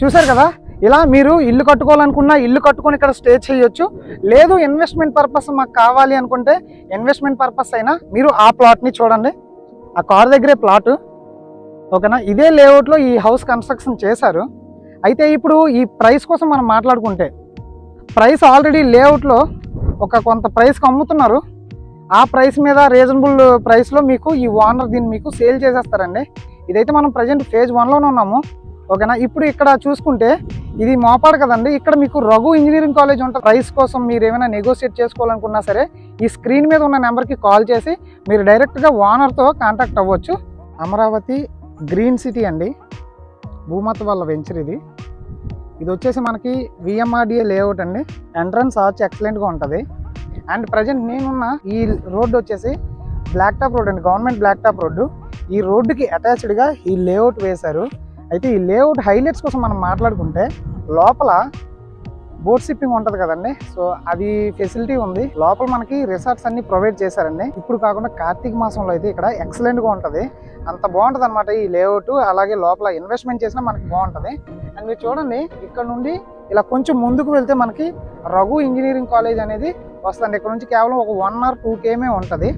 చూసారు కదా, ఇలా మీరు ఇల్లు కట్టుకోవాలనుకున్నా ఇల్లు కట్టుకొని ఇక్కడ స్టే చేయొచ్చు. లేదు ఇన్వెస్ట్మెంట్ పర్పస్ మాకు కావాలి అనుకుంటే ఇన్వెస్ట్మెంట్ పర్పస్ అయినా మీరు ఆ ప్లాట్ని చూడండి. ఆ కార్ దగ్గరే ప్లాట్, ఓకేనా. ఇదే లేఅవుట్లో ఈ హౌస్ కన్స్ట్రక్షన్ చేశారు. అయితే ఇప్పుడు ఈ ప్రైస్ కోసం మనం మాట్లాడుకుంటే ప్రైస్ ఆల్రెడీ లేఅవుట్లో ఒక కొంత ప్రైస్కి అమ్ముతున్నారు. ఆ ప్రైస్ మీద రీజనబుల్ ప్రైస్లో మీకు ఈ ఓనర్ దీన్ని మీకు సేల్ చేసేస్తారండి. ఇదైతే మనం ప్రజెంట్ ఫేజ్ 1లోనే ఉన్నాము, ఓకేనా. ఇప్పుడు ఇక్కడ చూసుకుంటే ఇది మోపాడు కదండి, ఇక్కడ మీకు రఘు ఇంజనీరింగ్ కాలేజ్ ఉంటుంది. ప్రైస్ కోసం మీరు ఏమైనా నెగోషియేట్ చేసుకోవాలనుకున్నా సరే ఈ స్క్రీన్ మీద ఉన్న నెంబర్కి కాల్ చేసి మీరు డైరెక్ట్గా ఓనర్తో కాంటాక్ట్ అవ్వచ్చు. అమరావతి గ్రీన్ సిటీ అండి, భూమాత వాళ్ళ వెంచర్ ఇది. ఇది వచ్చేసి మనకి విఎంఆర్డిఏ లేఅవుట్ అండి. ఎంట్రన్స్ ఆర్చ్ ఎక్సలెంట్గా ఉంటుంది. అండ్ ప్రజెంట్ నేనున్న ఈ రోడ్డు వచ్చేసి బ్లాక్ టాప్ రోడ్ అండి, గవర్నమెంట్ బ్లాక్ టాప్ రోడ్డు. ఈ రోడ్డుకి అటాచ్డ్గా ఈ లేఅవుట్ వేశారు. అయితే ఈ లేఅవుట్ హైలైట్స్ కోసం మనం మాట్లాడుకుంటే లోపల బోట్ షిప్పింగ్ ఉంటుంది కదండి, సో అది ఫెసిలిటీ ఉంది. లోపల మనకి రిసార్ట్స్ అన్ని ప్రొవైడ్ చేశారండి. ఇప్పుడు కాకుండా కార్తీక మాసంలో అయితే ఇక్కడ ఎక్సలెంట్గా ఉంటుంది, అంత బాగుంటుంది అనమాట ఈ లేఅవుట్. అలాగే లోపల ఇన్వెస్ట్మెంట్ చేసినా మనకి బాగుంటుంది. అండ్ మీరు చూడండి, ఇక్కడ నుండి ఇలా కొంచెం ముందుకు వెళ్తే మనకి రఘు ఇంజనీరింగ్ కాలేజ్ అనేది వస్తుంది. ఇక్కడ నుంచి కేవలం ఒక 1 or 2 km ఉంటుంది.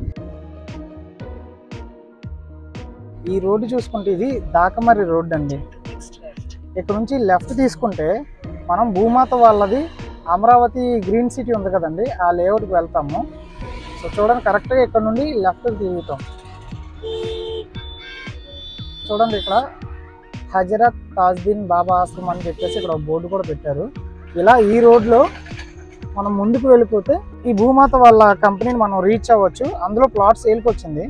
ఈ రోడ్డు చూసుకుంటే ఇది దాకమర్రి రోడ్డు అండి. ఇక్కడ నుంచి లెఫ్ట్ తీసుకుంటే మనం భూమాత వాళ్ళది అమరావతి గ్రీన్ సిటీ ఉంది కదండి, ఆ లేఅవుట్కి వెళ్తాము. సో చూడండి, కరెక్ట్గా ఇక్కడ నుండి లెఫ్ట్ తిరుగుతాం. చూడండి, ఇక్కడ హజరత్ తాజ్దీన్ బాబా ఆశ్రమం అని చెప్పేసి ఇక్కడ బోర్డు కూడా పెట్టారు. ఇలా ఈ రోడ్లో మనం ముందుకు వెళ్ళిపోతే ఈ భూమాత వాళ్ళ కంపెనీని మనం రీచ్ అవ్వచ్చు. అందులో ప్లాట్ సేల్కి వచ్చింది.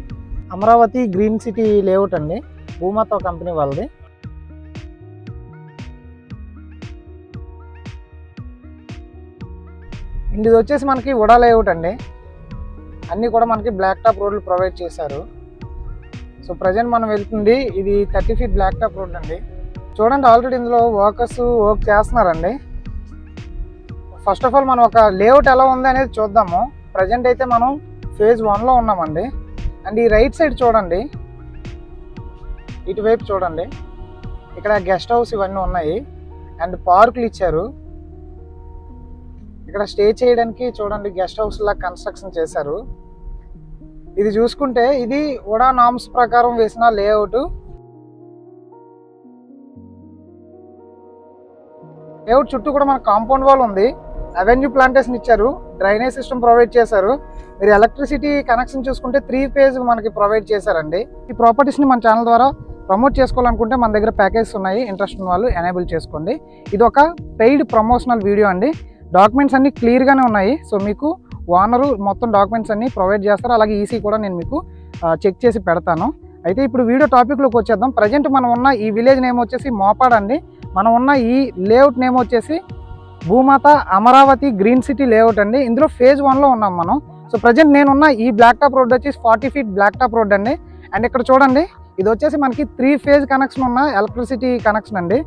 అమరావతి గ్రీన్ సిటీ లేఅవుట్ అండి, భూమాత కంపెనీ వాళ్ళది. ఇది వచ్చేసి మనకి ఉడా లేఅవుట్ అండి. అన్నీ కూడా మనకి బ్లాక్ టాప్ రోడ్లు ప్రొవైడ్ చేశారు. సో ప్రజెంట్ మనం వెళ్తుంది ఇది 30 feet బ్లాక్ టాప్ రోడ్ అండి. చూడండి, ఆల్రెడీ ఇందులో వర్కర్స్ వర్క్ చేస్తున్నారండి. ఫస్ట్ ఆఫ్ ఆల్ మనం ఒక లేఅవుట్ ఎలా ఉంది అనేది చూద్దాము. ప్రజెంట్ అయితే మనం ఫేజ్ 1లో ఉన్నామండి. అండ్ ఈ రైట్ సైడ్ చూడండి, ఇటువైపు చూడండి, ఇక్కడ గెస్ట్ హౌస్ ఇవన్నీ ఉన్నాయి. అండ్ పార్కులు ఇచ్చారు. ఇక్కడ స్టే చేయడానికి చూడండి గెస్ట్ హౌస్ లా కన్స్ట్రక్షన్ చేశారు. ఇది చూసుకుంటే ఇది ఉడా నామ్స్ ప్రకారం వేసిన లేఅవుట్. లేఅవుట్ చుట్టూ కూడా మన కాంపౌండ్ వాల్ ఉంది. అవెన్యూ ప్లాంటేషన్ ఇచ్చారు, డ్రైనేజ్ సిస్టమ్ ప్రొవైడ్ చేశారు. మీరు ఎలక్ట్రిసిటీ కనెక్షన్ చూసుకుంటే 3 phase మనకి ప్రొవైడ్ చేశారండి. ఈ ప్రాపర్టీస్ని మన ఛానల్ ద్వారా ప్రమోట్ చేసుకోవాలనుకుంటే మన దగ్గర ప్యాకేజెస్ ఉన్నాయి, ఇంట్రెస్ట్ ఉన్న వాళ్ళు ఎనేబుల్ చేసుకోండి. ఇది ఒక పెయిడ్ ప్రమోషనల్ వీడియో అండి. డాక్యుమెంట్స్ అన్నీ క్లియర్గానే ఉన్నాయి. సో మీకు ఓనరు మొత్తం డాక్యుమెంట్స్ అన్నీ ప్రొవైడ్ చేస్తారు. అలాగే ఈసీ కూడా నేను మీకు చెక్ చేసి పెడతాను. అయితే ఇప్పుడు వీడియో టాపిక్లోకి వచ్చేద్దాం. ప్రజెంట్ మనం ఉన్న ఈ విలేజ్ నేమ్ వచ్చేసి మోపాడ్ అండి. మనం ఉన్న ఈ లేఅవుట్ నేమ్ వచ్చేసి భూమాత అమరావతి గ్రీన్ సిటీ లేఅవుట్ అండి. ఇందులో ఫేజ్ 1లో ఉన్నాం మనం. సో ప్రజెంట్ నేనున్న ఈ బ్లాక్ టాప్ రోడ్ వచ్చేసి 40 feet బ్లాక్ టాప్ రోడ్ అండి. అండ్ ఇక్కడ చూడండి, ఇది వచ్చేసి మనకి 3 phase కనెక్షన్ ఉన్న ఎలక్ట్రిసిటీ కనెక్షన్ అండి.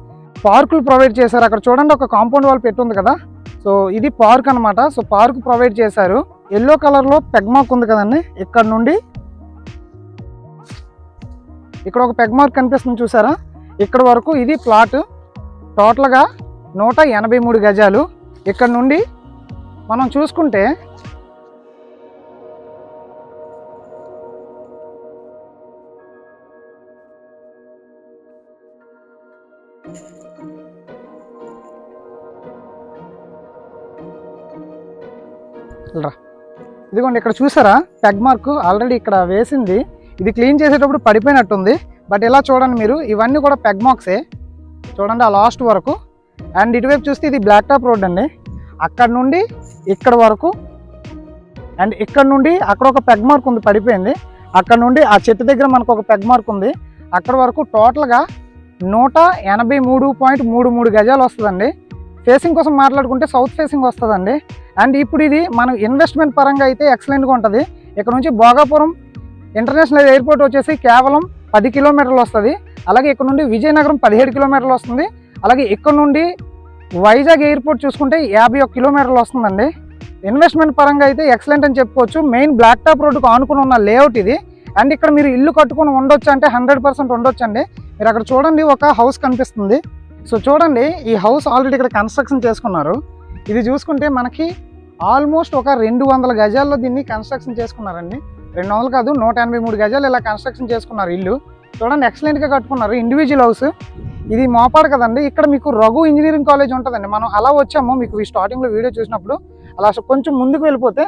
పార్కులు ప్రొవైడ్ చేశారు. అక్కడ చూడండి, ఒక కాంపౌండ్ వాల్ పెట్టుంది కదా, సో ఇది పార్క్ అనమాట. సో పార్క్ ప్రొవైడ్ చేశారు. ఎల్లో కలర్లో పెగ్ మార్క్ ఉంది కదండి, ఇక్కడ నుండి ఇక్కడ ఒక పెగ్ మార్క్ కనిపిస్తుంది చూసారా, ఇక్కడ వరకు ఇది ప్లాట్. టోటల్గా 183 గజాలు. ఇక్కడ నుండి మనం చూసుకుంటే ఇదిగోండి, ఇక్కడ చూసారా పెగ్ మార్క్ ఆల్రెడీ ఇక్కడ వేసింది. ఇది క్లీన్ చేసేటప్పుడు పడిపోయినట్టుంది. బట్ ఇలా చూడండి మీరు, ఇవన్నీ కూడా పెగ్ మార్క్సే. చూడండి ఆ లాస్ట్ వరకు. అండ్ ఇటువైపు చూస్తే ఇది బ్లాక్ టాప్ రోడ్ అండి. అక్కడ నుండి ఇక్కడ వరకు, అండ్ ఇక్కడ నుండి అక్కడ ఒక పెగ్ మార్క్ ఉంది పడిపోయింది. అక్కడ నుండి ఆ చెట్టు దగ్గర మనకు ఒక పెగ్ మార్క్ ఉంది. అక్కడ వరకు టోటల్గా 183.33 గజాలు వస్తుందండి. ఫేసింగ్ కోసం మాట్లాడుకుంటే సౌత్ ఫేసింగ్ వస్తుందండి. అండ్ ఇప్పుడు ఇది మనం ఇన్వెస్ట్మెంట్ పరంగా అయితే ఎక్సలెంట్గా ఉంటుంది. ఇక్కడ నుంచి భోగాపురం ఇంటర్నేషనల్ ఎయిర్పోర్ట్ వచ్చేసి కేవలం 10 కిలోమీటర్లు వస్తుంది. అలాగే ఇక్కడ నుండి విజయనగరం 17 కిలోమీటర్లు వస్తుంది. అలాగే ఇక్కడ నుండి వైజాగ్ ఎయిర్పోర్ట్ చూసుకుంటే 51 కిలోమీటర్లు వస్తుందండి. ఇన్వెస్ట్మెంట్ పరంగా అయితే ఎక్సలెంట్ అని చెప్పుకోవచ్చు. మెయిన్ బ్లాక్ టాప్ రోడ్డుకు ఆనుకుని ఉన్న లేఅవుట్ ఇది. అండ్ ఇక్కడ మీరు ఇల్లు కట్టుకొని ఉండొచ్చు అంటే 100% ఉండొచ్చు అండి. మీరు అక్కడ చూడండి, ఒక హౌస్ కనిపిస్తుంది. సో చూడండి, ఈ హౌస్ ఆల్రెడీ ఇక్కడ కన్స్ట్రక్షన్ చేసుకున్నారు. ఇది చూసుకుంటే మనకి ఆల్మోస్ట్ ఒక 200 గజాల్లో దీన్ని కన్స్ట్రక్షన్ చేసుకున్నారండి. 200 కాదు, 183 గజాలు ఇలా కన్స్ట్రక్షన్ చేసుకున్నారు ఇల్లు. చూడండి, ఎక్సలెంట్గా కట్టుకున్నారు. Individual house. ఇది మోపాడు కదండి, ఇక్కడ మీకు రఘు ఇంజనీరింగ్ కాలేజ్ ఉంటుందండి. మనం అలా వచ్చాము, మీకు ఈ స్టార్టింగ్లో వీడియో చూసినప్పుడు అలా కొంచెం ముందుకు వెళ్ళిపోతే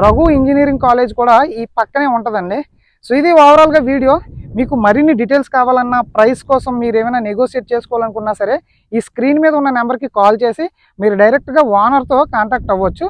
రఘు ఇంజనీరింగ్ కాలేజ్ కూడా ఈ పక్కనే ఉంటుందండి. సో ఇది ఓవరాల్గా వీడియో. మీకు మరిన్ని డీటెయిల్స్ కావాలన్నా, ప్రైస్ కోసం మీరు ఏమైనా నెగోషియేట్ చేసుకోవాలనుకున్నా సరే ఈ స్క్రీన్ మీద ఉన్న నెంబర్కి కాల్ చేసి మీరు డైరెక్ట్గా ఓనర్తో కాంటాక్ట్ అవ్వచ్చు.